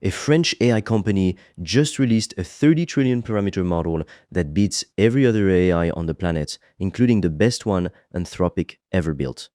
A French AI company just released a 30 trillion parameter model that beats every other AI on the planet, including the best one Anthropic ever built.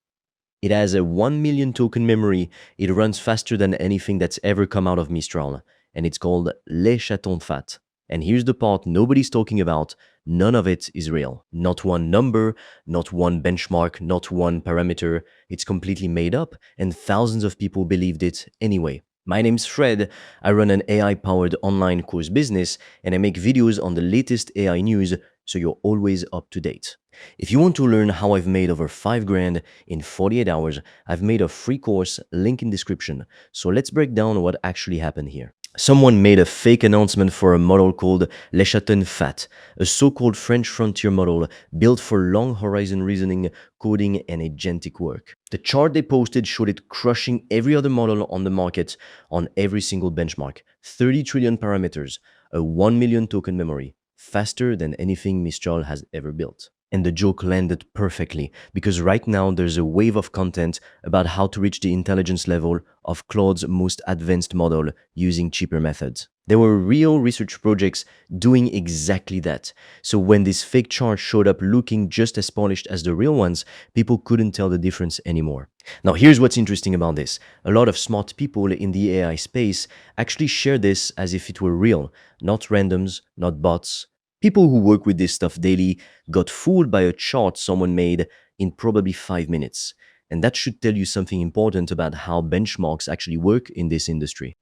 It has a 1 million token memory, it runs faster than anything that's ever come out of Mistral, and it's called Les Chaton Fat. And here's the part nobody's talking about, none of it is real. Not one number, not one benchmark, not one parameter. It's completely made up, and thousands of people believed it anyway. My name's Fred, I run an AI-powered online course business, and I make videos on the latest AI news so you're always up to date. If you want to learn how I've made over 5 grand in 48 hours, I've made a free course, link in description. So let's break down what actually happened here. Someone made a fake announcement for a model called Le Chaton Fat, a so-called French frontier model built for long horizon reasoning, coding, and agentic work. The chart they posted showed it crushing every other model on the market on every single benchmark. 30 trillion parameters, a 1 million token memory, faster than anything Mistral has ever built. And the joke landed perfectly, because right now there's a wave of content about how to reach the intelligence level of Claude's most advanced model using cheaper methods. There were real research projects doing exactly that. So when this fake chart showed up looking just as polished as the real ones, people couldn't tell the difference anymore. Now here's what's interesting about this. A lot of smart people in the AI space actually share this as if it were real, not randoms, not bots. People who work with this stuff daily got fooled by a chart someone made in probably 5 minutes. And that should tell you something important about how benchmarks actually work in this industry.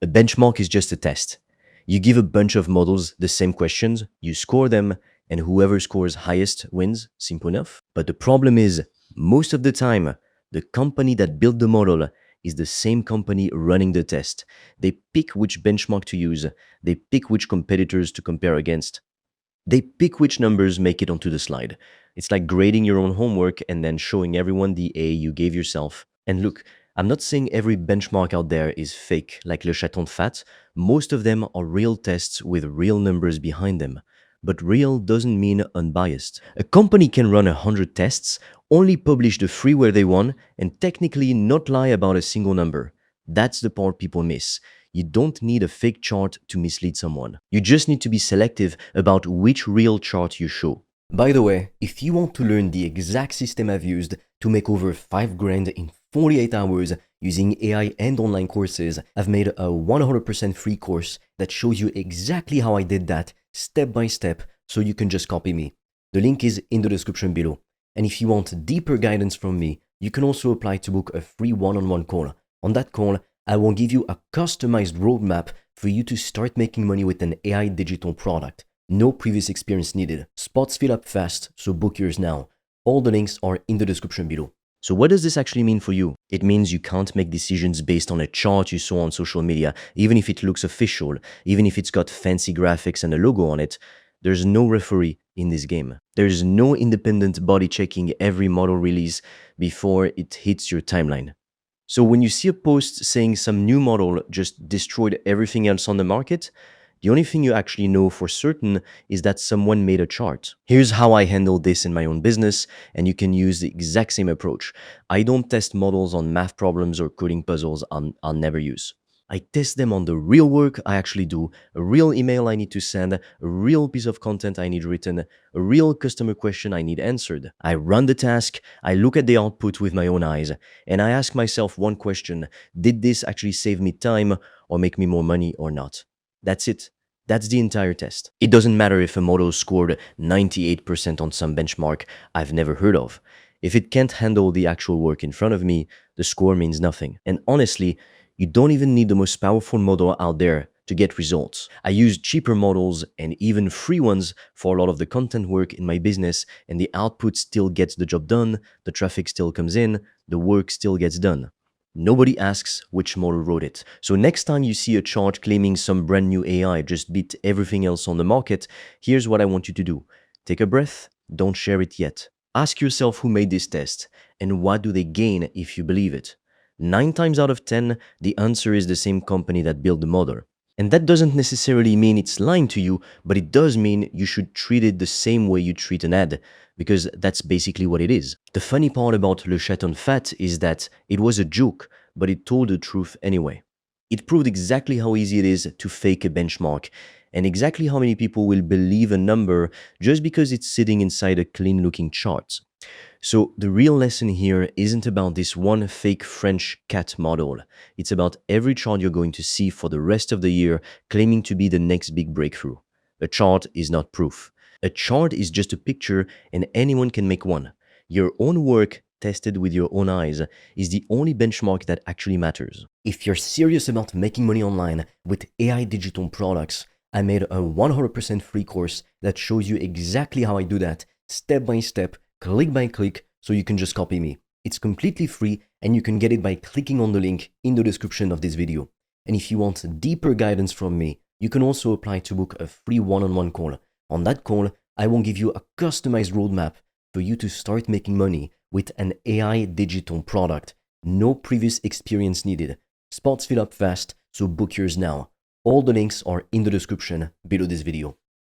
A benchmark is just a test. You give a bunch of models the same questions, you score them, and whoever scores highest wins, simple enough. But the problem is, most of the time, the company that built the model is the same company running the test. They pick which benchmark to use, they pick which competitors to compare against. They pick which numbers make it onto the slide. It's like grading your own homework and then showing everyone the A you gave yourself. And look, I'm not saying every benchmark out there is fake, like Le Chaton Fat. Most of them are real tests with real numbers behind them. But real doesn't mean unbiased. A company can run 100 tests, only publish the freeware they want, and technically not lie about a single number. That's the part people miss. You don't need a fake chart to mislead someone. You just need to be selective about which real chart you show. By the way, if you want to learn the exact system I've used to make over 5 grand in 48 hours using AI and online courses, I've made a 100% free course that shows you exactly how I did that step by step so you can just copy me. The link is in the description below. And if you want deeper guidance from me, you can also apply to book a free one-on-one call. On that call, I will give you a customized roadmap for you to start making money with an AI digital product. No previous experience needed. Spots fill up fast, so book yours now. All the links are in the description below. So what does this actually mean for you? It means you can't make decisions based on a chart you saw on social media, even if it looks official, even if it's got fancy graphics and a logo on it. There's no referee in this game. There's no independent body checking every model release before it hits your timeline. So when you see a post saying some new model just destroyed everything else on the market, the only thing you actually know for certain is that someone made a chart. Here's how I handle this in my own business, and you can use the exact same approach. I don't test models on math problems or coding puzzles I'll never use. I test them on the real work I actually do, a real email I need to send, a real piece of content I need written, a real customer question I need answered. I run the task, I look at the output with my own eyes, and I ask myself one question: did this actually save me time or make me more money or not? That's it. That's the entire test. It doesn't matter if a model scored 98% on some benchmark I've never heard of. If it can't handle the actual work in front of me, the score means nothing. And honestly, you don't even need the most powerful model out there to get results. I use cheaper models and even free ones for a lot of the content work in my business, and the output still gets the job done, the traffic still comes in, the work still gets done. Nobody asks which model wrote it. So next time you see a chart claiming some brand new AI just beat everything else on the market, here's what I want you to do. Take a breath, don't share it yet. Ask yourself who made this test and what do they gain if you believe it. 9 times out of 10, the answer is the same company that built the model. And that doesn't necessarily mean it's lying to you, but it does mean you should treat it the same way you treat an ad, because that's basically what it is. The funny part about Le Chaton Fat is that it was a joke, but it told the truth anyway. It proved exactly how easy it is to fake a benchmark and exactly how many people will believe a number just because it's sitting inside a clean looking chart. So, the real lesson here isn't about this one fake French cat model. It's about every chart you're going to see for the rest of the year claiming to be the next big breakthrough. A chart is not proof. A chart is just a picture, and anyone can make one. Your own work, tested with your own eyes, is the only benchmark that actually matters. If you're serious about making money online with AI digital products, I made a 100% free course that shows you exactly how I do that, step by step, click by click, so you can just copy me. It's completely free, and you can get it by clicking on the link in the description of this video. And if you want deeper guidance from me, you can also apply to book a free one-on-one call. On that call, I will give you a customized roadmap for you to start making money with an AI digital product. No previous experience needed. Spots fill up fast, so book yours now. All the links are in the description below this video.